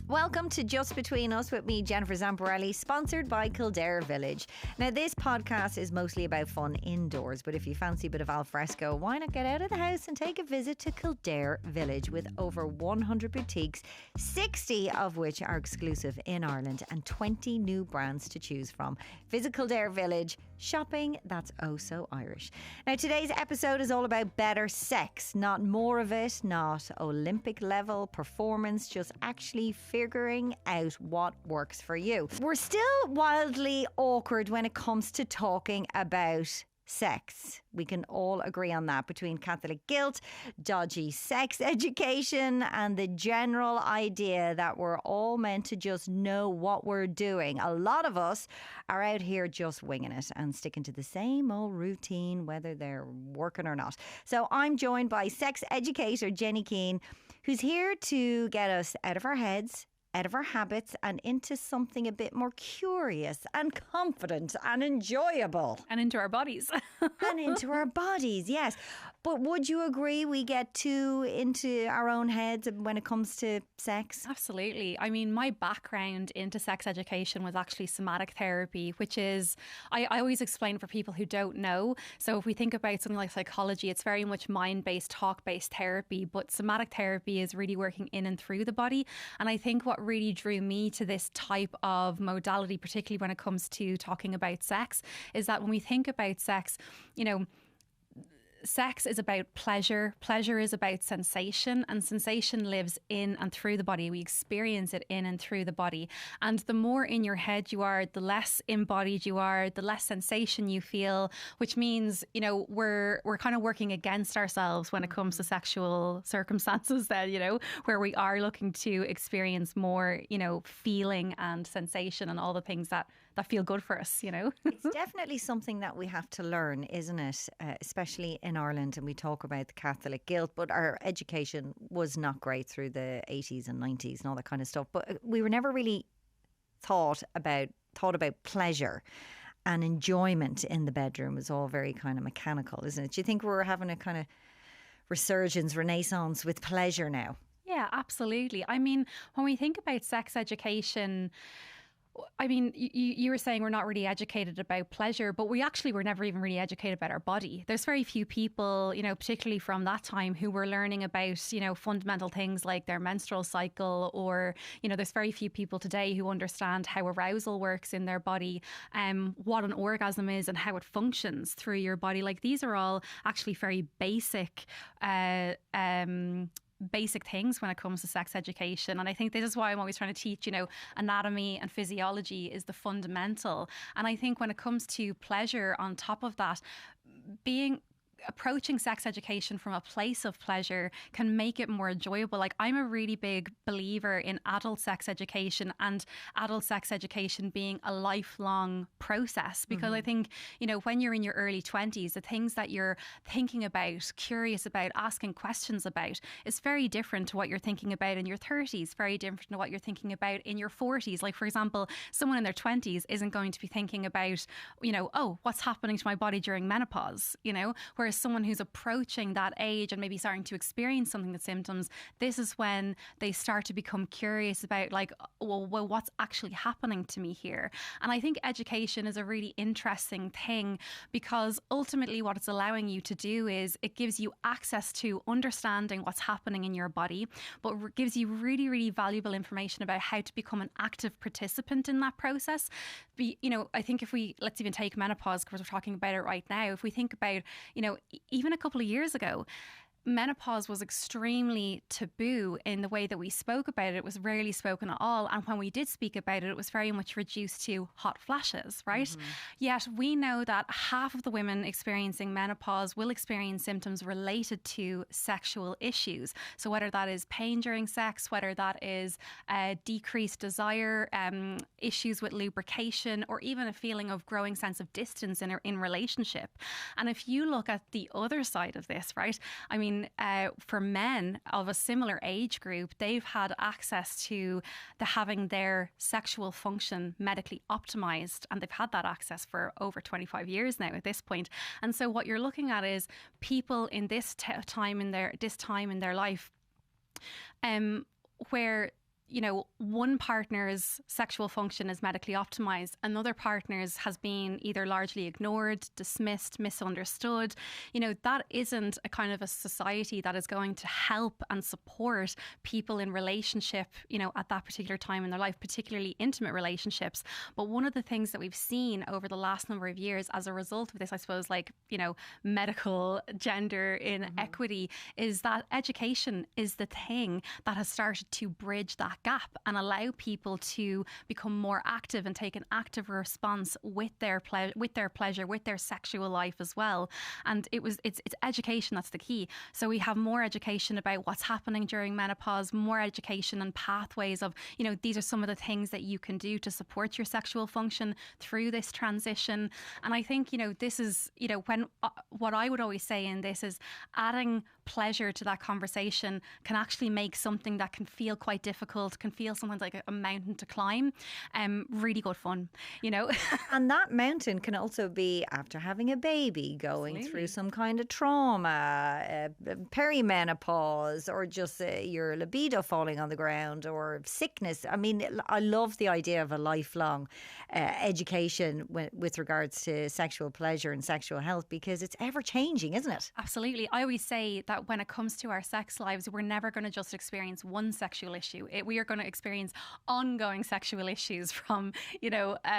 Welcome to Just Between Us with me, Jennifer Zamparelli, sponsored by Kildare Village. Now, this podcast is mostly about fun indoors, but if you fancy a bit of alfresco, why not get out of the house and take a visit to Kildare Village with over 100 boutiques, 60 of which are exclusive in Ireland and 20 new brands to choose from. Visit Kildare Village. Shopping that's oh so Irish. Now, today's episode is all about better sex, not more of it, not Olympic level performance, just actually figuring out what works for you. We're still wildly awkward when it comes to talking about sex. We can all agree on that, between Catholic guilt, dodgy sex education, and the general idea that we're all meant to just know what we're doing. A lot of us are out here just winging it and sticking to the same old routine, whether they're working or not. So I'm joined by sex educator Jenny Keane, who's here to get us out of our heads, out of our habits, and into something a bit more curious and confident and enjoyable. And into our bodies. And into our bodies, yes. But would you agree we get too into our own heads when it comes to sex? Absolutely. I mean, my background into sex education was actually somatic therapy, which is, I always explain for people who don't know. So if we think about something like psychology, it's very much mind-based, talk-based therapy, but somatic therapy is really working in and through the body. And I think what really drew me to this type of modality, particularly when it comes to talking about sex, is that when we think about sex, you know, sex is about pleasure. Pleasure is about sensation, and sensation lives in and through the body. We experience it in and through the body. And the more in your head you are, the less embodied you are, the less sensation you feel, which means, you know, we're kind of working against ourselves when it comes to sexual circumstances then, you know, where we are looking to experience more, you know, feeling and sensation and all the things that feel good for us, you know. It's definitely something that we have to learn, isn't it? Especially in Ireland, and we talk about the Catholic guilt, but our education was not great through the 80s and 90s and all that kind of stuff. But we were never really thought about pleasure and enjoyment in the bedroom. It was all very kind of mechanical, isn't it? Do you think we're having a kind of renaissance with pleasure now? Yeah, absolutely. I mean, when we think about sex education, I mean, you were saying we're not really educated about pleasure, but we actually were never even really educated about our body. There's very few people, you know, particularly from that time, who were learning about, you know, fundamental things like their menstrual cycle, or, you know, there's very few people today who understand how arousal works in their body, what an orgasm is and how it functions through your body. Like, these are all actually very basic things when it comes to sex education. And I think this is why I'm always trying to teach, you know, anatomy and physiology is the fundamental. And I think when it comes to pleasure on top of that, approaching sex education from a place of pleasure can make it more enjoyable. Like, I'm a really big believer in adult sex education, and adult sex education being a lifelong process, because I think, you know, when you're in your early 20s, the things that you're thinking about, curious about, asking questions about is very different to what you're thinking about in your 30s, very different to what you're thinking about in your 40s. Like, for example, someone in their 20s isn't going to be thinking about, you know, oh, what's happening to my body during menopause, you know, whereas someone who's approaching that age and maybe starting to experience something with symptoms, this is when they start to become curious about, like, well, what's actually happening to me here? And I think education is a really interesting thing, because ultimately what it's allowing you to do is it gives you access to understanding what's happening in your body, but gives you really, really valuable information about how to become an active participant in that process. You know, I think if let's even take menopause, because we're talking about it right now. If we think about, you know, even a couple of years ago, menopause was extremely taboo in the way that we spoke about it. It was rarely spoken at all. And when we did speak about it, it was very much reduced to hot flashes, right? Yet we know that half of the women experiencing menopause will experience symptoms related to sexual issues. So whether that is pain during sex, whether that is decreased desire, issues with lubrication, or even a feeling of growing sense of distance in relationship. And if you look at the other side of this, right? I mean, for men of a similar age group, they've had access to having their sexual function medically optimized, and they've had that access for over 25 years now at this point. And so what you're looking at is people in this time in their life, where one partner's sexual function is medically optimized, another partner's has been either largely ignored, dismissed, misunderstood. That isn't a kind of a society that is going to help and support people in relationship, at that particular time in their life, particularly intimate relationships. But one of the things that we've seen over the last number of years as a result of this, I suppose, medical gender inequity, is that education is the thing that has started to bridge that gap and allow people to become more active and take an active response with their pleasure, with their sexual life as well. And it's education that's the key. So we have more education about what's happening during menopause, more education and pathways of, these are some of the things that you can do to support your sexual function through this transition. And I think, this is, when what I would always say in this is adding pleasure to that conversation can actually make something that can feel quite difficult, can feel sometimes like a mountain to climb, really good fun, And that mountain can also be after having a baby, going through some kind of trauma, perimenopause, or just your libido falling on the ground, or sickness. I mean, I love the idea of a lifelong education with regards to sexual pleasure and sexual health, because it's ever changing, isn't it? Absolutely. I always say that when it comes to our sex lives, we're never going to just experience one sexual issue. We are going to experience ongoing sexual issues from,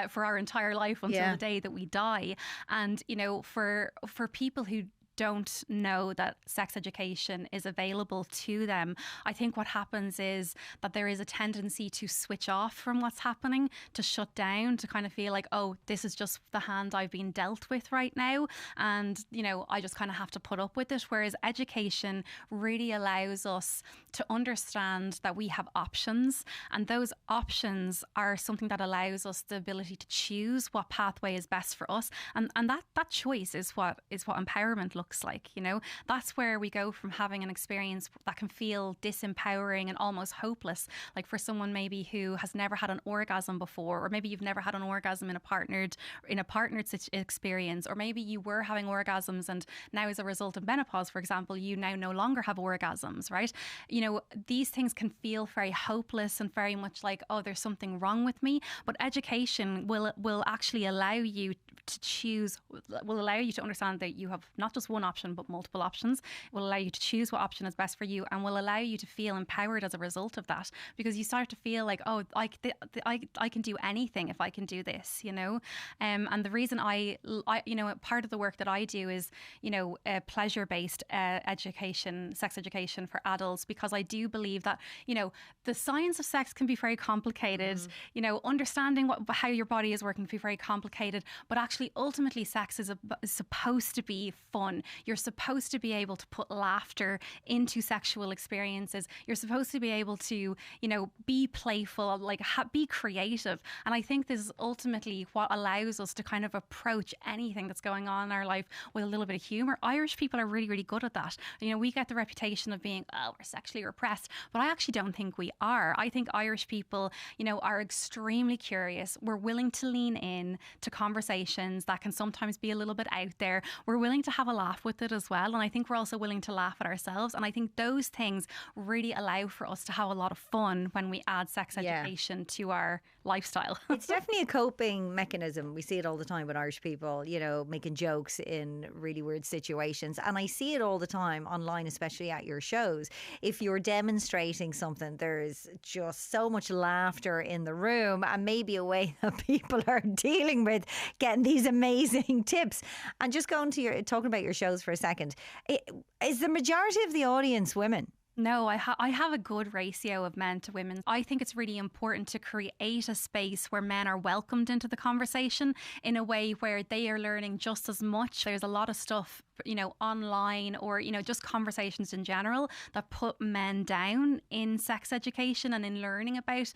for our entire life until the day that we die. And, for people who don't know that sex education is available to them, I think what happens is that there is a tendency to switch off from what's happening, to shut down, to kind of feel like, oh, this is just the hand I've been dealt with right now. And, I just kind of have to put up with it. Whereas education really allows us to understand that we have options. And those options are something that allows us the ability to choose what pathway is best for us. And that choice is what empowerment looks like. That's where we go from having an experience that can feel disempowering and almost hopeless, like for someone maybe who has never had an orgasm before, or maybe you've never had an orgasm in a partnered experience, or maybe you were having orgasms and now as a result of menopause, for example, you now no longer have orgasms, right? These things can feel very hopeless and very much like, oh, there's something wrong with me. But education will actually allow you to choose, will allow you to understand that you have not just one option but multiple options. It will allow you to choose what option is best for you, and will allow you to feel empowered as a result of that, because you start to feel like, oh, I can do anything if I can do this, and the reason I part of the work that I do is pleasure-based education, sex education for adults, because I do believe that the science of sex can be very complicated. Understanding how your body is working can be very complicated, but actually ultimately sex is supposed to be fun. You're supposed to be able to put laughter into sexual experiences. You're supposed to be able to, be playful, be creative. And I think this is ultimately what allows us to kind of approach anything that's going on in our life with a little bit of humour. Irish people are really, really good at that. We get the reputation of being, oh, we're sexually repressed, but I actually don't think we are. I think Irish people, are extremely curious. We're willing to lean in to conversations that can sometimes be a little bit out there. We're willing to have a laugh with it as well. And I think we're also willing to laugh at ourselves. And I think those things really allow for us to have a lot of fun when we add sex education to our lifestyle. It's definitely a coping mechanism. We see it all the time with Irish people, making jokes in really weird situations. And I see it all the time online, especially at your shows. If you're demonstrating something, there's just so much laughter in the room, and maybe a way that people are dealing with getting these amazing tips. And just talking about your shows for a second, is the majority of the audience women? No, I have a good ratio of men to women. I think it's really important to create a space where men are welcomed into the conversation in a way where they are learning just as much. There's a lot of stuff, online or, just conversations in general that put men down in sex education and in learning about,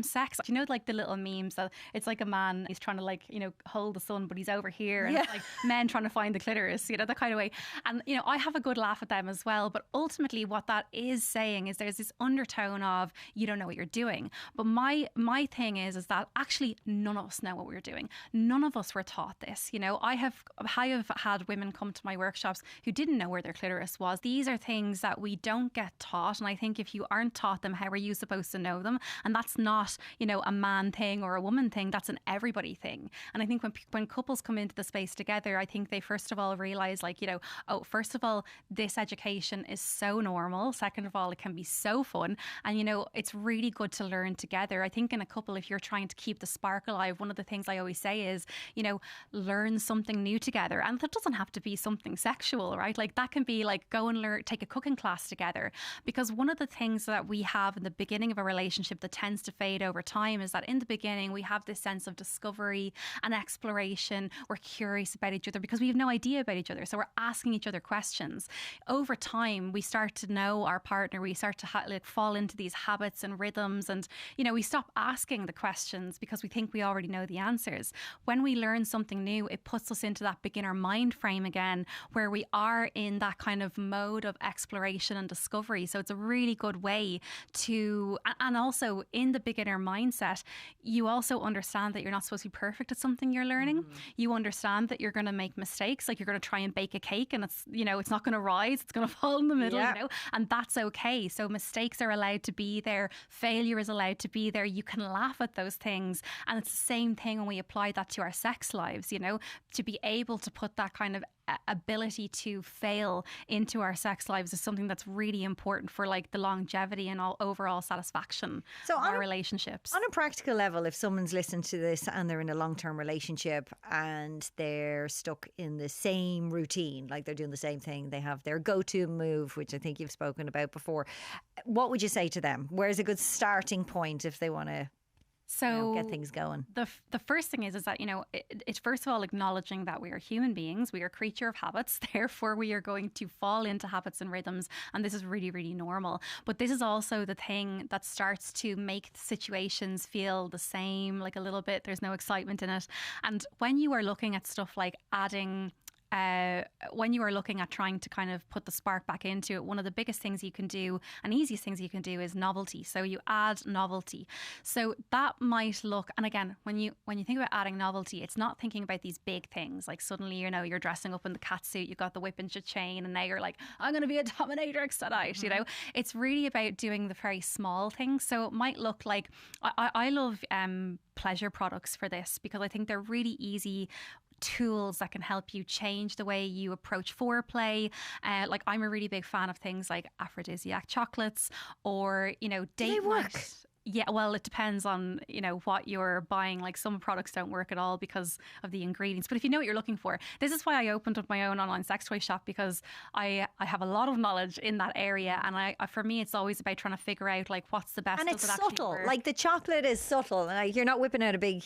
sex. Like the little memes that it's like a man, he's trying to hold the sun, but he's over here. And it's like men trying to find the clitoris, that kind of way. And, I have a good laugh at them as well. But ultimately what that is saying is there's this undertone of, you don't know what you're doing. But my thing is that actually none of us know what we're doing. None of us were taught this. I have had women come come to my workshops who didn't know where their clitoris was. These are things that we don't get taught. And I think if you aren't taught them, how are you supposed to know them? And that's not, a man thing or a woman thing. That's an everybody thing. And I think when couples come into the space together, I think they first of all realize first of all, this education is so normal. Second of all, it can be so fun. And, it's really good to learn together. I think in a couple, if you're trying to keep the spark alive, one of the things I always say is, learn something new together. And that doesn't have to be something sexual, right? Like that can be like go and take a cooking class together. Because one of the things that we have in the beginning of a relationship that tends to fade over time is that in the beginning, we have this sense of discovery and exploration. We're curious about each other because we have no idea about each other. So we're asking each other questions. Over time, we start to know our partner. We start to fall into these habits and rhythms. And, we stop asking the questions because we think we already know the answers. When we learn something new, it puts us into that beginner mind frame again, where we are in that kind of mode of exploration and discovery. So it's a really good way to, and also in the beginner mindset, you also understand that you're not supposed to be perfect at something you're learning. You understand that you're going to make mistakes, like you're going to try and bake a cake and it's, it's not going to rise, it's going to fall in the middle, and that's okay. So mistakes are allowed to be there. Failure is allowed to be there. You can laugh at those things. And it's the same thing when we apply that to our sex lives, to be able to put that kind of ability to fail into our sex lives is something that's really important for like the longevity and all overall satisfaction of our relationships. On a practical level, if someone's listened to this and they're in a long-term relationship and they're stuck in the same routine, like they're doing the same thing, they have their go-to move, which I think you've spoken about before, what would you say to them? Where's a good starting point if they want to get things going? The first thing is that, it's first of all acknowledging that we are human beings. We are a creature of habits. Therefore, we are going to fall into habits and rhythms. And this is really, really normal. But this is also the thing that starts to make situations feel the same, like a little bit. There's no excitement in it. And when you are looking at stuff like adding when you are looking at trying to kind of put the spark back into it, one of the biggest things you can do and easiest things you can do is novelty. So you add novelty. So that might look, and again, when you think about adding novelty, it's not thinking about these big things like suddenly, you're dressing up in the cat suit, you've got the whip and chain, and now you're like, I'm going to be a dominatrix tonight. It's really about doing the very small things. So it might look like, I love pleasure products for this because I think they're really easy tools that can help you change the way you approach foreplay. Like I'm a really big fan of things like aphrodisiac chocolates or, date night. Yeah, well, it depends on, what you're buying. Like some products don't work at all because of the ingredients. But if you know what you're looking for, this is why I opened up my own online sex toy shop, because I have a lot of knowledge in that area. And for me, it's always about trying to figure out like what's the best. And it's subtle. Like the chocolate is subtle. Like you're not whipping out a big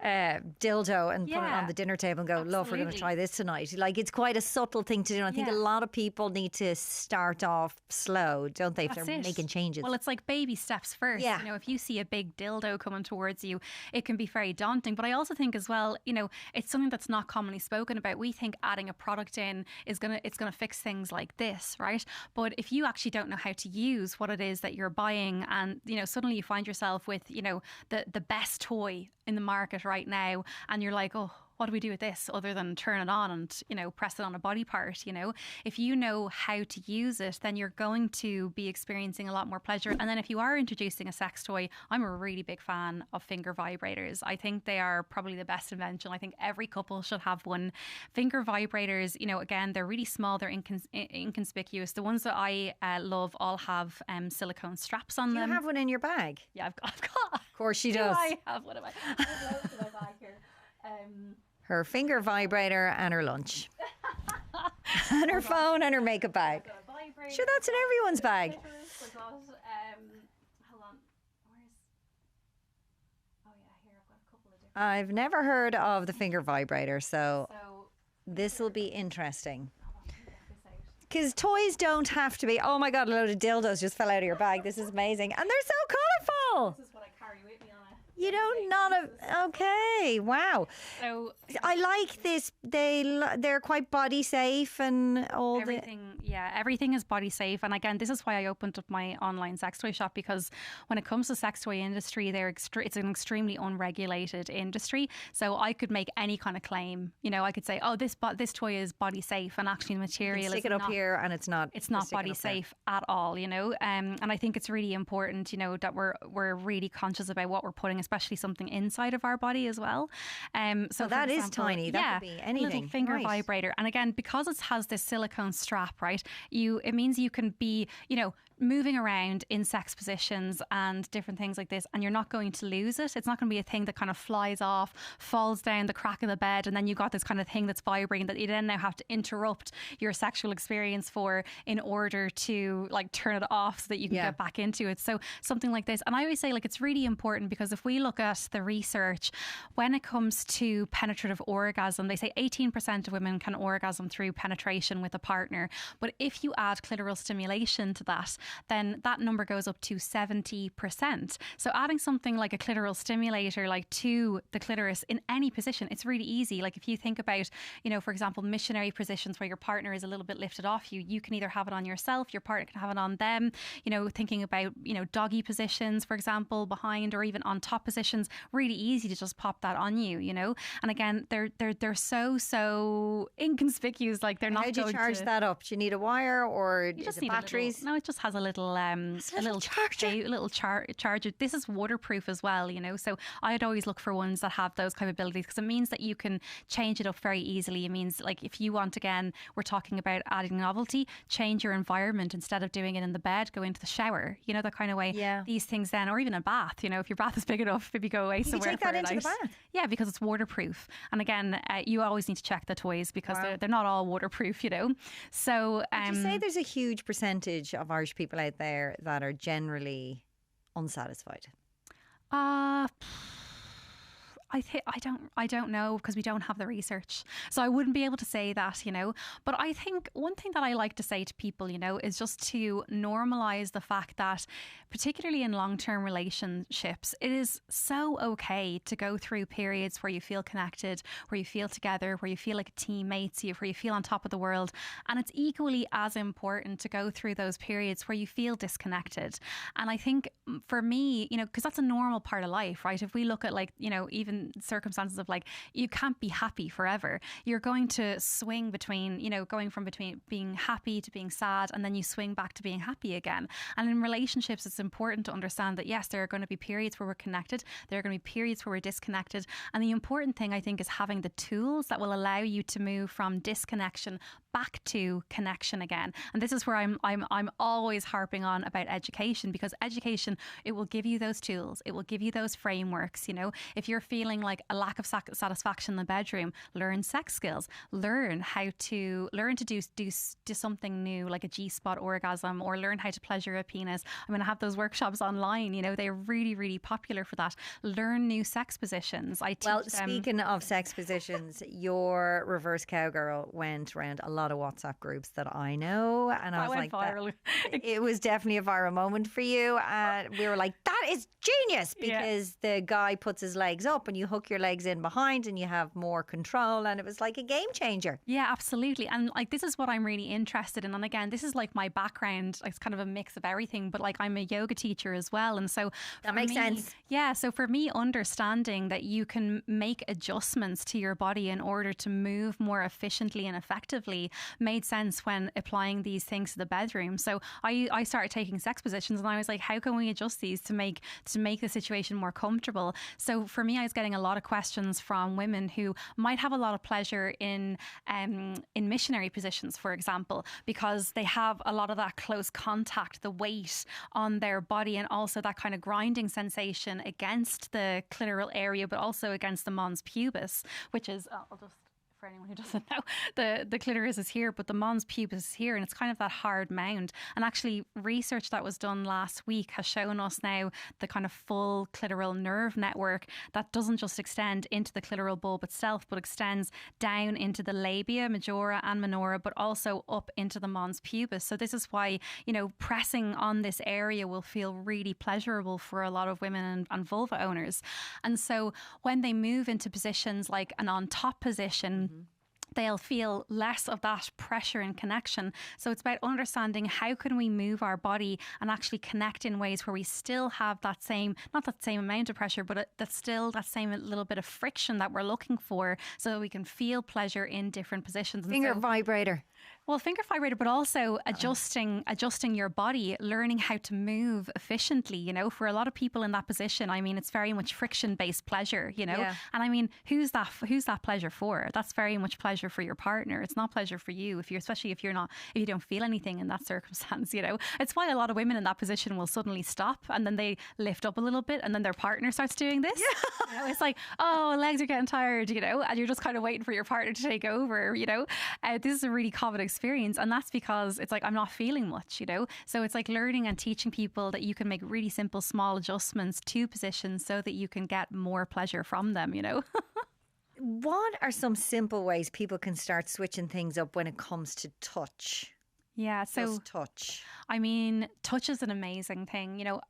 dildo and put it on the dinner table and go, love, we're going to try this tonight. Like it's quite a subtle thing to do. And I think a lot of people need to start off slow, don't they, if they're making changes? Well, it's like baby steps first. Yeah. If you see a big dildo coming towards you, it can be very daunting. But I also think as well, it's something that's not commonly spoken about. We think adding a product in it's gonna fix things like this, right? But if you actually don't know how to use what it is that you're buying, and suddenly you find yourself with the best toy in the market right now, and you're like, oh, what do we do with this other than turn it on and, press it on a body part, If you know how to use it, then you're going to be experiencing a lot more pleasure. And then if you are introducing a sex toy, I'm a really big fan of finger vibrators. I think they are probably the best invention. I think every couple should have one. Finger vibrators, again, they're really small. They're inconspicuous. The ones that I love all have silicone straps on them. You have one in your bag? Yeah, I've got. Of course she does. I have one in my bag here. Her finger vibrator and her lunch. And her phone and her makeup bag. Sure, that's in everyone's bag. Hold on. Oh yeah, here I've got a couple of different. I've never heard of the finger vibrator, so this will be interesting. Because toys don't have to be, oh my God, a load of dildos just fell out of your bag. This is amazing. And they're so colourful. This is what I carry You don't not a, okay. Wow. So I like this. They're quite body safe and all everything. Yeah, everything is body safe. And again, this is why I opened up my online sex toy shop, because when it comes to sex toy industry, it's an extremely unregulated industry. So I could make any kind of claim. You know, I could say, oh, this toy is body safe, and actually the material stick is it up here, and it's not. It's not body safe at all. You know, and I think it's really important. You know, that we're really conscious about what we're putting, especially something inside of our body as well. So that for is example, tiny. That could be anything. A little finger Right. vibrator. And again, because it has this silicone strap, right? It means you can be, you know, moving around in sex positions and different things like this, and you're not going to lose it. It's not going to be a thing that kind of flies off, falls down the crack of the bed, and then you got this kind of thing that's vibrating that you then now have to interrupt your sexual experience for in order to like turn it off so that you can get back into it. So something like this. And I always say, like, it's really important, because if we look at the research when it comes to penetrative orgasm, they say 18% of women can orgasm through penetration with a partner. But if you add clitoral stimulation to that, then that number goes up to 70%. So adding something like a clitoral stimulator, like to the clitoris in any position, it's really easy. Like if you think about, you know, for example, missionary positions where your partner is a little bit lifted off you, you can either have it on yourself, your partner can have it on them. You know, thinking about, you know, doggy positions, for example, behind or even on top positions, really easy to just pop that on you, you know. And again, they're so inconspicuous. Like they're not. How do you charge that up? Do you need a wire, or is it batteries? No, it just has a little charger. This is waterproof as well, you know. So I'd always look for ones that have those capabilities, because it means that you can change it up very easily. It means, like, if you want, again, we're talking about adding novelty, change your environment. Instead of doing it in the bed, go into the shower, you know, that kind of way. Yeah. These things then, or even a bath, you know, if your bath is big enough, maybe go away somewhere. You take that into the bath? Yeah, because it's waterproof. And again, you always need to check the toys, because they're not all waterproof, you know. So would you say there's a huge percentage of Irish people out there that are generally unsatisfied? I don't know, because we don't have the research. So I wouldn't be able to say that, you know. But I think one thing that I like to say to people, you know, is just to normalize the fact that, particularly in long-term relationships, it is so okay to go through periods where you feel connected, where you feel together, where you feel like a teammate, where you feel on top of the world. And it's equally as important to go through those periods where you feel disconnected. And I think for me, you know, because that's a normal part of life, right? If we look at, like, you know, even circumstances of, like, you can't be happy forever. You're going to swing between, you know, going from between being happy to being sad, and then you swing back to being happy again. And in relationships, it's important to understand that, yes, there are going to be periods where we're connected, there are going to be periods where we're disconnected. And the important thing, I think, is having the tools that will allow you to move from disconnection back to connection again. And this is where I'm always harping on about education, because education, it will give you those tools, it will give you those frameworks. You know, if you're feeling like a lack of satisfaction in the bedroom, learn sex skills, learn to do something new, like a G-spot orgasm, or learn how to pleasure a penis. I'm going to have those workshops online, you know, they're really, really popular for that. Learn new sex positions. Speaking of sex positions, your reverse cowgirl went around a lot of WhatsApp groups that I know, and I was like, viral. It was definitely a viral moment for you, and we were like, that is genius, because the guy puts his legs up and you hook your legs in behind and you have more control, and it was like a game changer. Yeah, absolutely. And like, this is what I'm really interested in. And again, this is like my background. It's kind of a mix of everything, but like, I'm a yoga teacher as well. And so that makes sense. Yeah. So for me, understanding that you can make adjustments to your body in order to move more efficiently and effectively made sense when applying these things to the bedroom. So I started taking sex positions, and I was like, how can we adjust these to make the situation more comfortable? So for me, I was getting a lot of questions from women who might have a lot of pleasure in missionary positions, for example, because they have a lot of that close contact, the weight on their body, and also that kind of grinding sensation against the clitoral area, but also against the mons pubis, which is, I'll just for anyone who doesn't know, the clitoris is here, but the mons pubis is here, and it's kind of that hard mound. And actually, research that was done last week has shown us now the kind of full clitoral nerve network that doesn't just extend into the clitoral bulb itself, but extends down into the labia majora and minora, but also up into the mons pubis. So this is why, you know, pressing on this area will feel really pleasurable for a lot of women and vulva owners. And so when they move into positions like an on top position, they'll feel less of that pressure and connection. So it's about understanding how can we move our body and actually connect in ways where we still have that same, not that same amount of pressure, but that's still that same little bit of friction that we're looking for, so that we can feel pleasure in different positions. Finger vibrator. Well, finger vibrator, but also adjusting your body, learning how to move efficiently. You know, for a lot of people in that position, I mean, it's very much friction-based pleasure. You know, and I mean, who's that pleasure for? That's very much pleasure for your partner. It's not pleasure for you, especially if you don't feel anything in that circumstance. You know, it's why a lot of women in that position will suddenly stop and then they lift up a little bit, and then their partner starts doing this. You know, it's like, oh, legs are getting tired. You know, and you're just kind of waiting for your partner to take over. You know, this is a really common experience, and that's because it's like, I'm not feeling much, you know. So it's like learning and teaching people that you can make really simple small adjustments to positions so that you can get more pleasure from them, you know. What are some simple ways people can start switching things up when it comes to touch? Yeah, so just touch. I mean, touch is an amazing thing. You know,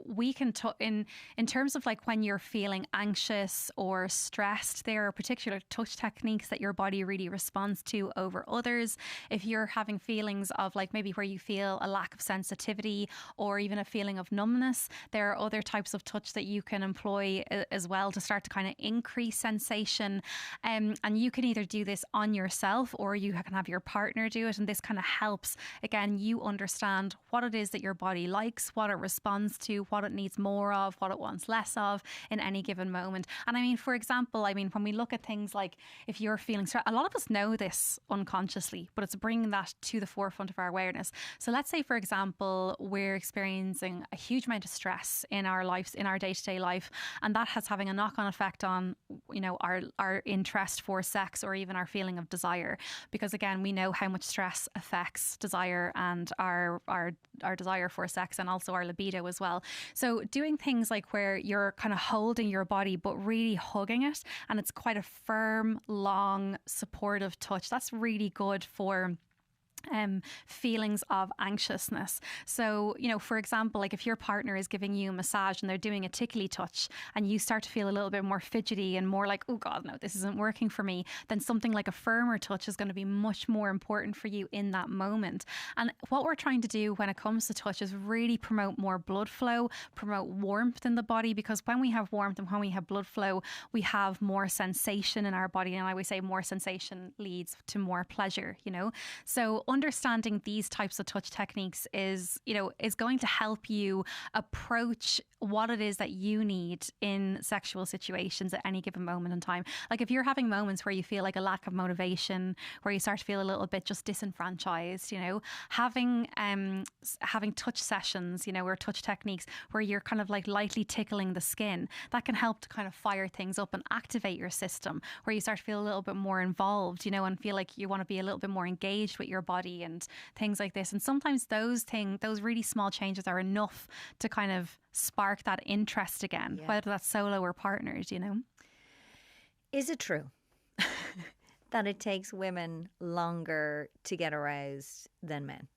we can in terms of like when you're feeling anxious or stressed, there are particular touch techniques that your body really responds to over others. If you're having feelings of like maybe where you feel a lack of sensitivity or even a feeling of numbness, there are other types of touch that you can employ as well to start to kind of increase sensation. And you can either do this on yourself or you can have your partner do it, and this kind of helps. Again, you understand what it is that your body likes, what it responds to, what it needs more of, what it wants less of in any given moment. And I mean, for example, I mean, when we look at things like if you're feeling stressed, a lot of us know this unconsciously, but it's bringing that to the forefront of our awareness. So let's say, for example, we're experiencing a huge amount of stress in our lives, in our day-to-day life, and that has having a knock-on effect on, you know, our interest for sex or even our feeling of desire. Because again, we know how much stress affects desire and our desire for sex, and also our libido as well. So doing things like where you're kind of holding your body but really hugging it, and it's quite a firm, long, supportive touch, that's really good for feelings of anxiousness. So, you know, for example, like if your partner is giving you a massage and they're doing a tickly touch and you start to feel a little bit more fidgety and more like, oh God, no, this isn't working for me, then something like a firmer touch is going to be much more important for you in that moment. And what we're trying to do when it comes to touch is really promote more blood flow, promote warmth in the body, because when we have warmth and when we have blood flow, we have more sensation in our body. And I always say more sensation leads to more pleasure, you know. So understanding these types of touch techniques is going to help you approach what it is that you need in sexual situations at any given moment in time. Like if you're having moments where you feel like a lack of motivation, where you start to feel a little bit just disenfranchised, you know, having touch sessions, you know, or touch techniques where you're kind of like lightly tickling the skin, that can help to kind of fire things up and activate your system, where you start to feel a little bit more involved, you know, and feel like you want to be a little bit more engaged with your body and things like this. And sometimes those really small changes are enough to kind of spark that interest again, whether that's solo or partnered, you know. Is it true that it takes women longer to get aroused than men?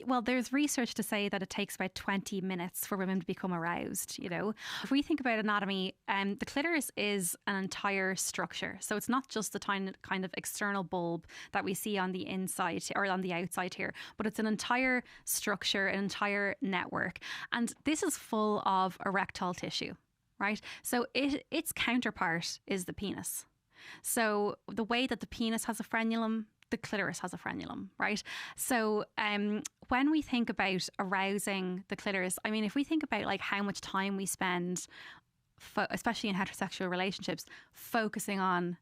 Well, there's research to say that it takes about 20 minutes for women to become aroused, you know. If we think about anatomy, the clitoris is an entire structure. So it's not just the tiny kind of external bulb that we see on the inside or on the outside here, but it's an entire structure, an entire network. And this is full of erectile tissue, right? So its counterpart is the penis. So the way that the penis has a frenulum, the clitoris has a frenulum, right? So when we think about arousing the clitoris, I mean, if we think about like how much time we spend, especially in heterosexual relationships, focusing on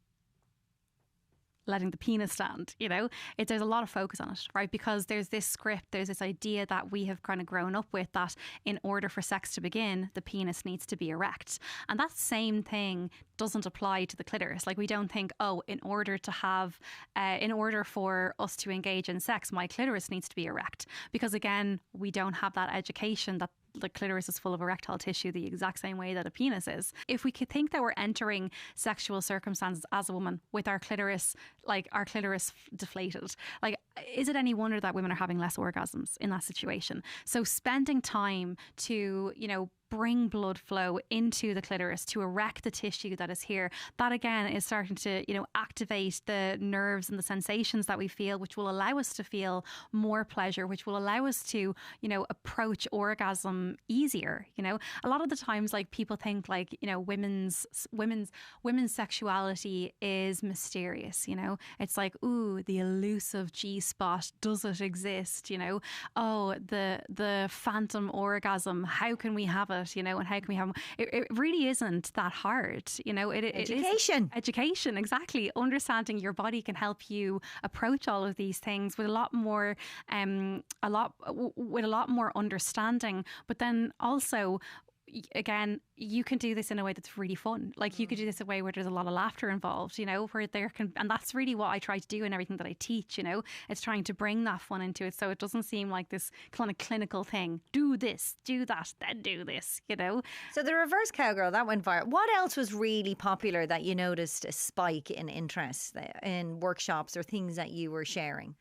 letting the penis stand, you know, there's a lot of focus on it, right? Because there's this script, there's this idea that we have kind of grown up with, that in order for sex to begin, the penis needs to be erect. And that same thing doesn't apply to the clitoris. Like we don't think, oh, in order for us to engage in sex, my clitoris needs to be erect. Because again, we don't have that education that the clitoris is full of erectile tissue the exact same way that a penis is. If we could think that we're entering sexual circumstances as a woman with our clitoris deflated, like, is it any wonder that women are having less orgasms in that situation? So spending time to, bring blood flow into the clitoris to erect the tissue that is here. That again is starting to, activate the nerves and the sensations that we feel, which will allow us to feel more pleasure, which will allow us to, approach orgasm easier. A lot of the times, like people think like, women's sexuality is mysterious. It's like, ooh, the elusive G-spot, does it exist? Oh, the phantom orgasm, how can we have it? And how can we have it really isn't that hard. Education, exactly. Understanding your body can help you approach all of these things with a lot more understanding, but then also, again, you can do this in a way that's really fun. Like you could do this in a way where there's a lot of laughter involved, where there can, and that's really what I try to do in everything that I teach, it's trying to bring that fun into it. So it doesn't seem like this kind of clinical thing. Do this, do that, then do this, So the reverse cowgirl, that went viral. What else was really popular that you noticed a spike in interest in workshops or things that you were sharing?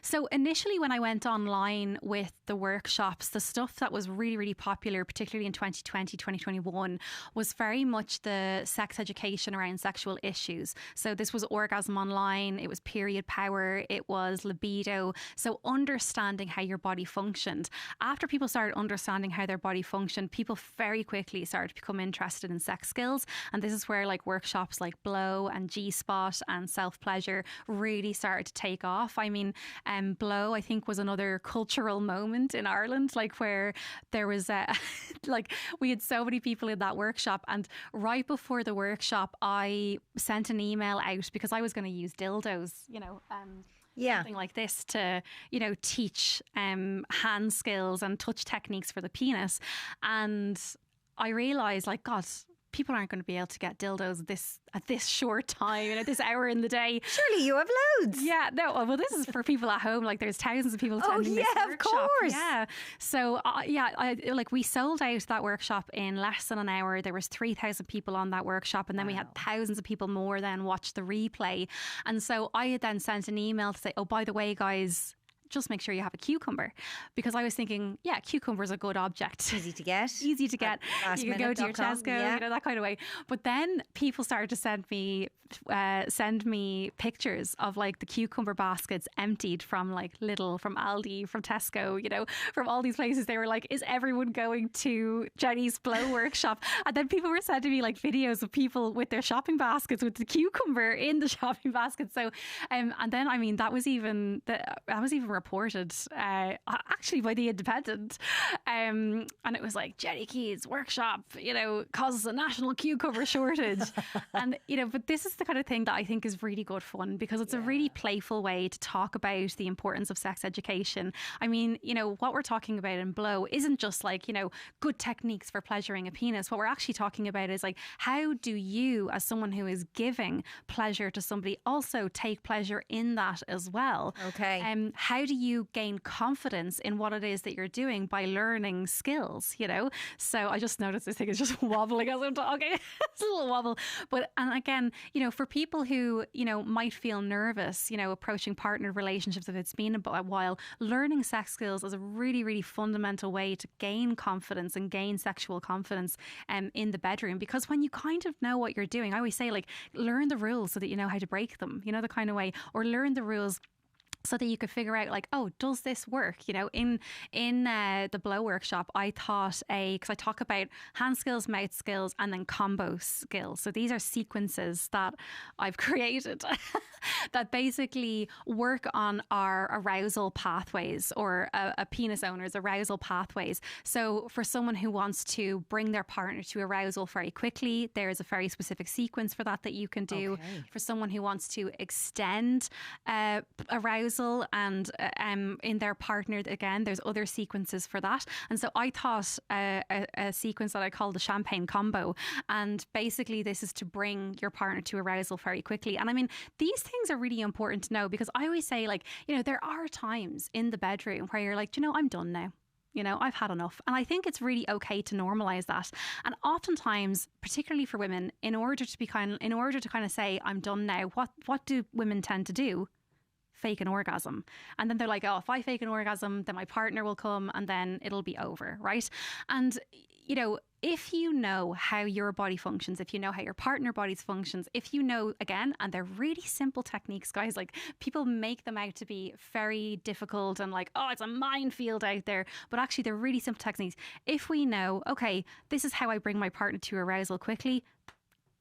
So initially when I went online with the workshops, the stuff that was really, really popular, particularly in 2020, 2021, was very much the sex education around sexual issues. So this was orgasm online, it was period power, it was libido. So understanding how your body functioned. After people started understanding how their body functioned, people very quickly started to become interested in sex skills. And this is where like workshops like Blow and G-spot and self-pleasure really started to take off. I mean, Blow, I think, was another cultural moment in Ireland, like where there was like we had so many people in that workshop, and right before the workshop I sent an email out because I was going to use dildos, something like this to, teach hand skills and touch techniques for the penis. And I realised, like, God, people aren't going to be able to get dildos at this short time and at this hour in the day. Surely you have loads. Yeah, no. Well, this is for people at home. Like, there's thousands of people attending this workshop. Of course. Yeah. So, we sold out that workshop in less than an hour. There was 3,000 people on that workshop, and then we had thousands of people more then watch the replay. And so I had then sent an email to say, oh, by the way, guys, just make sure you have a cucumber, because I was thinking, yeah, cucumber is a good object. Easy to get. Easy to get. You can go to your Tesco, that kind of way. But then people started to send me pictures of like the cucumber baskets emptied from like Lidl, from Aldi, from Tesco, from all these places. They were like, is everyone going to Jenny's Blow workshop? And then people were sending me like videos of people with their shopping baskets with the cucumber in the shopping basket. So, and then, I mean, that was even reported actually by The Independent, and it was like, Jenny Keane's workshop causes a national cucumber shortage. And but this is the kind of thing that I think is really good fun, because it's a really playful way to talk about the importance of sex education. I mean, what we're talking about in Blow isn't just like good techniques for pleasuring a penis. What we're actually talking about is like, how do you, as someone who is giving pleasure to somebody, also take pleasure in that as well? Okay. How do you gain confidence in what it is that you're doing by learning skills, So I just noticed this thing is just wobbling as I'm talking. It's a little wobble. But, and again, for people who, might feel nervous, approaching partnered relationships, if it's been a while, learning sex skills is a really, really fundamental way to gain confidence and gain sexual confidence in the bedroom. Because when you kind of know what you're doing, I always say, like, learn the rules so that you know how to break them, the kind of way, or learn the rules so that you could figure out like, oh, does this work? In the Blow workshop, I thought because I talk about hand skills, mouth skills, and then combo skills. So these are sequences that I've created that basically work on our arousal pathways, or a penis owner's arousal pathways. So for someone who wants to bring their partner to arousal very quickly, there is a very specific sequence for that you can do. Okay. For someone who wants to extend arousal arousal and in their partner, again, there's other sequences for that. And so I thought a sequence that I call the champagne combo. And basically this is to bring your partner to arousal very quickly. And I mean, these things are really important to know, because I always say, like, you know, there are times in the bedroom where you're like, you know, I'm done now. You know, I've had enough. And I think it's really okay to normalize that. And oftentimes, particularly for women, in order to kind of say, I'm done now, what do women tend to do? Fake an orgasm. And then they're like, oh, if I fake an orgasm, then my partner will come and then it'll be over, right? And, you know, if you know how your body functions, if you know how your partner body's functions, if you know, again, and they're really simple techniques, guys, like people make them out to be very difficult and like, oh, it's a minefield out there, but actually they're really simple techniques. If we know, okay, this is how I bring my partner to arousal quickly,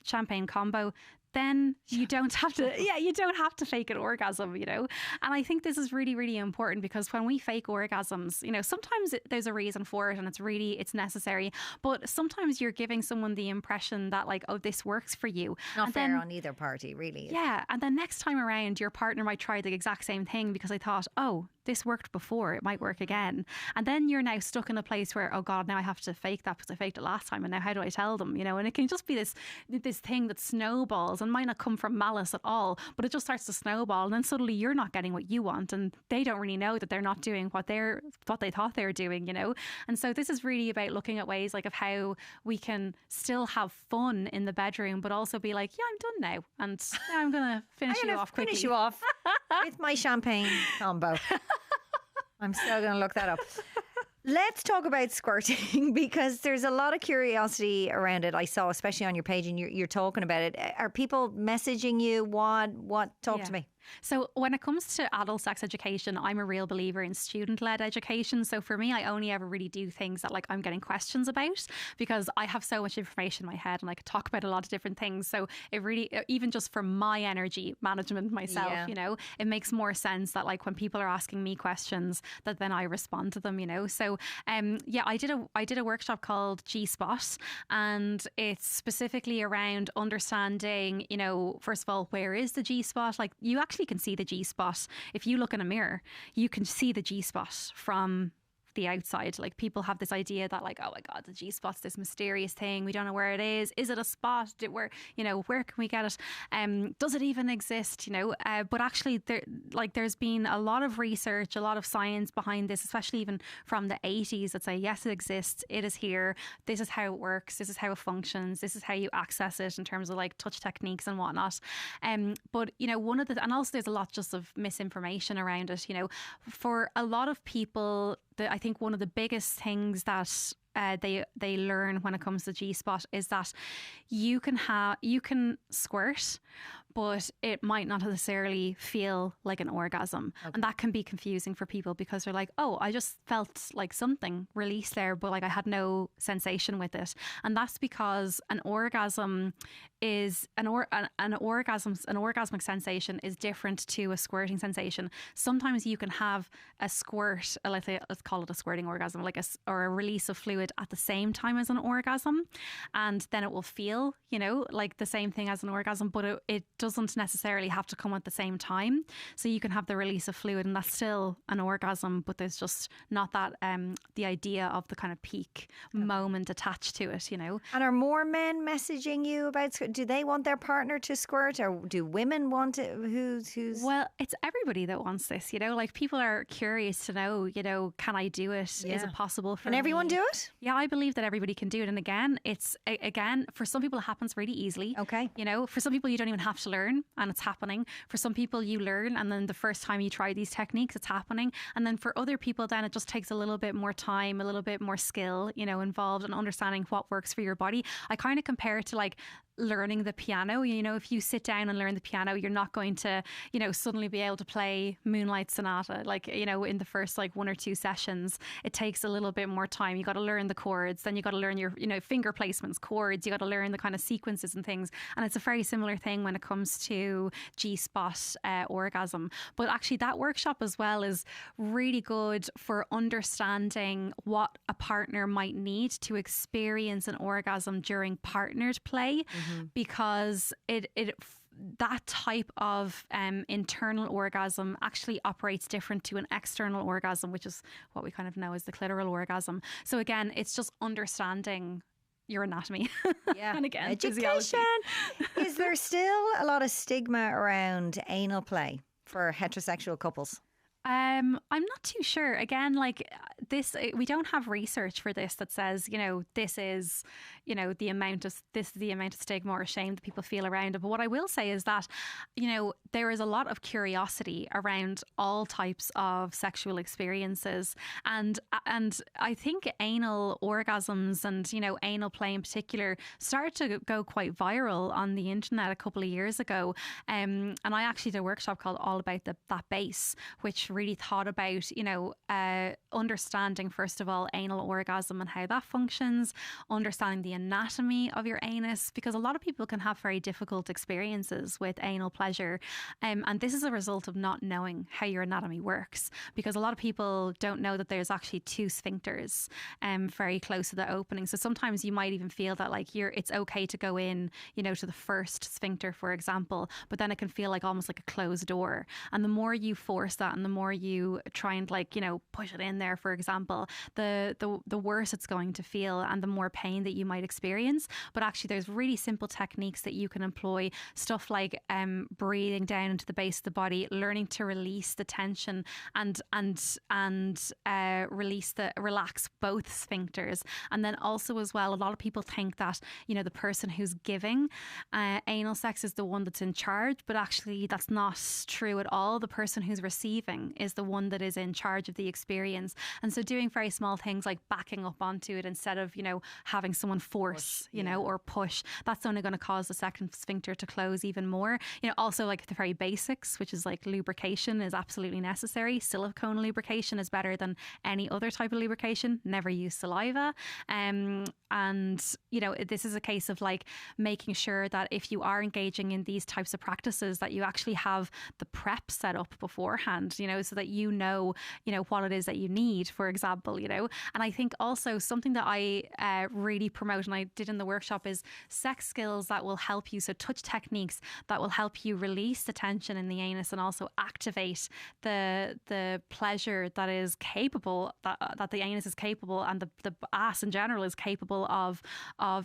champagne combo, then you don't have to fake an orgasm, you know. And I think this is really, really important, because when we fake orgasms, you know, sometimes there's a reason for it and it's necessary, but sometimes you're giving someone the impression that like, oh, this works for you. Not fair on either party, really. Yeah. And then next time around, your partner might try the exact same thing because they thought, oh, this worked before, it might work again. And then you're now stuck in a place where, oh God, now I have to fake that because I faked it last time. And now how do I tell them, you know? And it can just be this thing that snowballs and might not come from malice at all, but it just starts to snowball. And then suddenly you're not getting what you want. And they don't really know that they're not doing what they thought they were doing, you know? And so this is really about looking at ways like of how we can still have fun in the bedroom, but also be like, yeah, I'm done now. And now I'm going to finish you off quickly. Finish you off with my champagne combo. I'm still going to look that up. Let's talk about squirting, because there's a lot of curiosity around it. I saw, especially on your page, and you're talking about it. Are people messaging you? What? Talk to me. So when it comes to adult sex education, I'm a real believer in student-led education. So for me, I only ever really do things that like I'm getting questions about, because I have so much information in my head and I could talk about a lot of different things. So it really, even just for my energy management myself, you know, it makes more sense that like when people are asking me questions, that then I respond to them, you know. So I did a workshop called G-Spot, and it's specifically around understanding, you know, first of all, where is the G-Spot? Like you actually can see the G-spot. If you look in a mirror, you can see the G-spot from the outside. Like people have this idea that like, oh my God, the G-spot's this mysterious thing. We don't know where it is. Is it a spot? Where can we get it? Does it even exist? You know, but actually there's been a lot of research, a lot of science behind this, especially even from the 80s, that say, yes, it exists. It is here. This is how it works. This is how it functions. This is how you access it in terms of like touch techniques and whatnot. But you know, and also there's a lot just of misinformation around it. You know, for a lot of people, I think one of the biggest things that they learn when it comes to G-spot is that you can squirt, but it might not necessarily feel like an orgasm. Okay. And that can be confusing for people, because they're like, oh, I just felt like something released there, but like I had no sensation with it. And that's because an orgasm is an orgasmic sensation is different to a squirting sensation. Sometimes you can have a squirt, let's call it a squirting orgasm, like or a release of fluid at the same time as an orgasm, and then it will feel, you know, like the same thing as an orgasm, but it doesn't necessarily have to come at the same time. So you can have the release of fluid and that's still an orgasm, but there's just not that the idea of the kind of peak moment attached to it, you know. And are more men messaging you about, do they want their partner to squirt, or do women want it? Who's Well, it's everybody that wants this, you know, like people are curious to know, you know, can I do it? Yeah. Is it possible for me? Can everyone do it? Yeah, I believe that everybody can do it. And again, for some people it happens really easily. Okay. You know, for some people you don't even have to learn and it's happening. For some people you learn and then the first time you try these techniques, it's happening. And then for other people then it just takes a little bit more time, a little bit more skill, you know, involved in understanding what works for your body. I kind of compare it to like learning the piano. You know, if you sit down and learn the piano, you're not going to, you know, suddenly be able to play Moonlight Sonata, like, you know, in the first like 1 or 2 sessions. It takes a little bit more time. You got to learn the chords, then you got to learn your, you know, finger placements, chords, you got to learn the kind of sequences and things. And it's a very similar thing when it comes to G-spot orgasm. But actually that workshop as well is really good for understanding what a partner might need to experience an orgasm during partnered play. Mm-hmm. Because that type of internal orgasm actually operates different to an external orgasm, which is what we kind of know as the clitoral orgasm. So again, it's just understanding your anatomy. Yeah. And again, education. physiology. Is there still a lot of stigma around anal play for heterosexual couples? I'm not too sure. Again, like this, we don't have research for this that says, this is, the amount of stigma or shame that people feel around it. But what I will say is that, there is a lot of curiosity around all types of sexual experiences, and I think anal orgasms and anal play in particular started to go quite viral on the internet a couple of years ago. And I actually did a workshop called All About that Base, which really thought about, understanding, first of all, anal orgasm and how that functions, understanding the anatomy of your anus, because a lot of people can have very difficult experiences with anal pleasure. And this is a result of not knowing how your anatomy works, because a lot of people don't know that there's actually two sphincters very close to the opening. So sometimes you might even feel that like it's okay to go in, to the first sphincter, for example, but then it can feel like almost like a closed door. And the more you force that and the more you try and push it in there, for example, the worse it's going to feel and the more pain that you might experience. But actually there's really simple techniques that you can employ, stuff like breathing down into the base of the body, learning to release the tension and relax both sphincters. And then also as well, a lot of people think that the person who's giving anal sex is the one that's in charge, but actually that's not true at all. The person who's receiving is the one that is in charge of the experience. And so doing very small things like backing up onto it instead of having someone force or push, that's only going to cause the second sphincter to close even more. Also like the very basics, which is like lubrication is absolutely necessary. Silicone lubrication is better than any other type of lubrication. Never use saliva. And this is a case of like making sure that if you are engaging in these types of practices, that you actually have the prep set up beforehand, so that what it is that you need, for example, And I think also something that I really promote, and I did in the workshop, is sex skills that will help you. So touch techniques that will help you release the tension in the anus and also activate the pleasure that is capable, that the anus is capable and the ass in general is capable of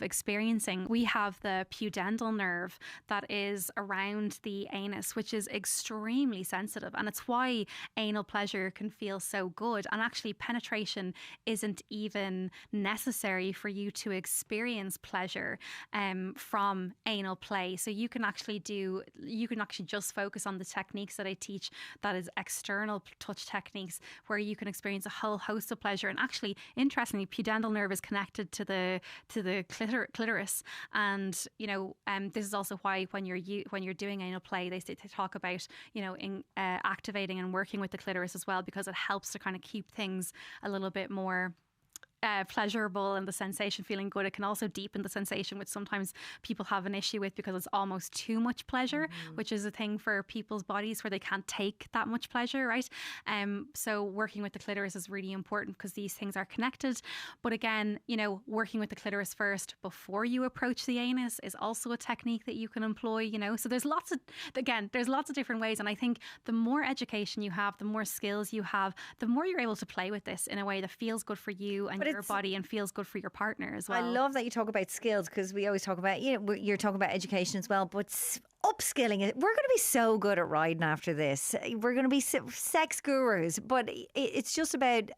experiencing. We have the pudendal nerve that is around the anus, which is extremely sensitive, and it's why anal pleasure can feel so good. And actually penetration isn't even necessary for you to experience pleasure from anal play. So you can actually just focus on the techniques that I teach, that is external touch techniques, where you can experience a whole host of pleasure. And actually, interestingly, pudendal nerve is connected to the clitoris, and this is also why when you're doing anal play, they talk about activating and working with the clitoris as well, because it helps to kind of keep things a little bit more pleasurable and the sensation feeling good. It can also deepen the sensation, which sometimes people have an issue with because it's almost too much pleasure, which is a thing for people's bodies where they can't take that much pleasure, right? So working with the clitoris is really important because these things are connected. But again, working with the clitoris first before you approach the anus is also a technique that you can employ, So there's lots of different ways. And I think the more education you have, the more skills you have, the more you're able to play with this in a way that feels good for you and your body and feels good for your partner as well. I love that you talk about skills, because we always talk about, you're talking about education as well, but upskilling it. We're going to be so good at riding after this. We're going to be sex gurus, but it's just about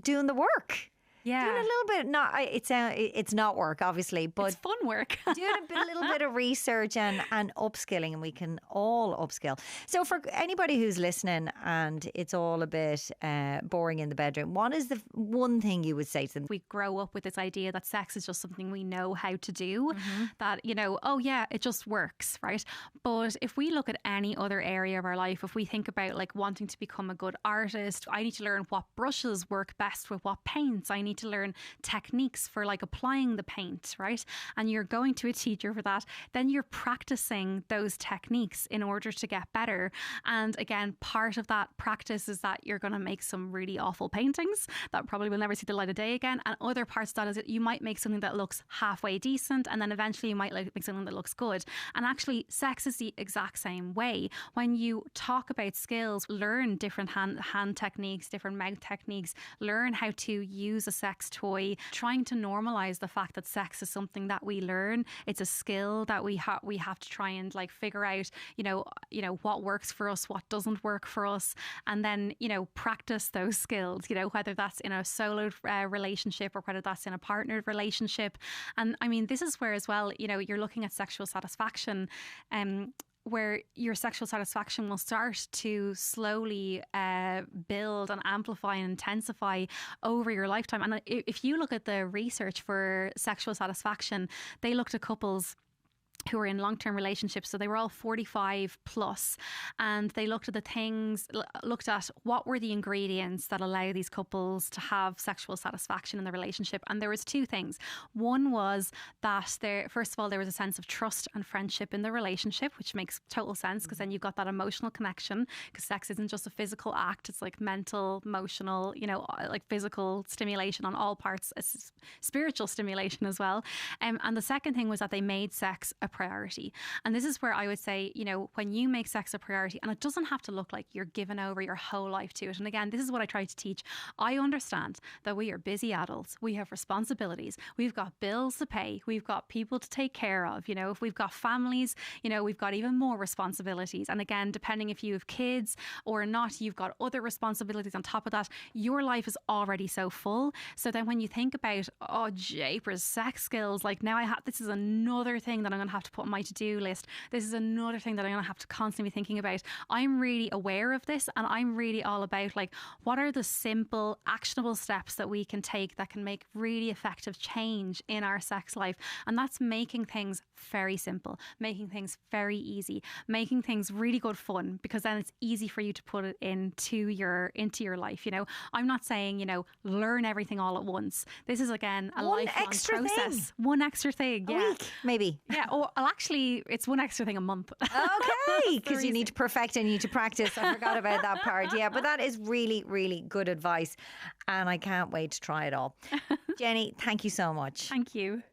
doing the work. Yeah. Doing a little bit, it's not work, obviously, but it's fun work. Doing a little bit of research and upskilling, and we can all upskill. So for anybody who's listening and it's all a bit boring in the bedroom, what is the one thing you would say to them? We grow up with this idea that sex is just something we know how to do, that, oh yeah, it just works, right? But if we look at any other area of our life, if we think about like wanting to become a good artist, I need to learn what brushes work best with what paints. I need need to learn techniques for like applying the paint, right? And you're going to a teacher for that. Then you're practicing those techniques in order to get better. And again, part of that practice is that you're going to make some really awful paintings that probably will never see the light of day again. And other parts of that is that you might make something that looks halfway decent, and then eventually you might make something that looks good. And actually, sex is the exact same way. When you talk about skills, learn different hand techniques, different mouth techniques, learn how to use a sex toy, trying to normalize the fact that sex is something that we learn. It's a skill that we have to try and like figure out, you know, what works for us, what doesn't work for us, and then, you know, practice those skills, you know, whether that's in a solo relationship or whether that's in a partnered relationship. And I mean, this is where as well, you know, you're looking at sexual satisfaction, where your sexual satisfaction will start to slowly build and amplify and intensify over your lifetime. And if you look at the research for sexual satisfaction, they looked at couples who were in long-term relationships. So they were all 45 plus, and they looked at what were the ingredients that allow these couples to have sexual satisfaction in the relationship. And there was two things. One was that first of all, there was a sense of trust and friendship in the relationship, which makes total sense because then you've got that emotional connection, because sex isn't just a physical act. It's like mental, emotional, you know, like physical stimulation on all parts, spiritual stimulation as well. And the second thing was that they made sex a priority. And this is where I would say, you know, when you make sex a priority, and it doesn't have to look like you're giving over your whole life to it. And again, this is what I try to teach. I understand that we are busy adults. We have responsibilities. We've got bills to pay. We've got people to take care of. You know, if we've got families, you know, we've got even more responsibilities. And again, depending if you have kids or not, you've got other responsibilities on top of that. Your life is already so full. So then when you think about, oh, japers, sex skills, like now this is another thing that I'm going to have to put on my to-do list. This is another thing that I'm going to have to constantly be thinking about. I'm really aware of this, and I'm really all about like, what are the simple, actionable steps that we can take that can make really effective change in our sex life? And that's making things very simple, making things very easy, making things really good fun, because then it's easy for you to put it into your life. You know, I'm not saying, you know, learn everything all at once. This is again a lifelong process. One extra thing, a week, maybe. Yeah, or actually, it's one extra thing a month. Okay, because you need to perfect and you need to practice. I forgot about that part. Yeah, but that is really, really good advice, and I can't wait to try it all. Jenny, thank you so much. Thank you.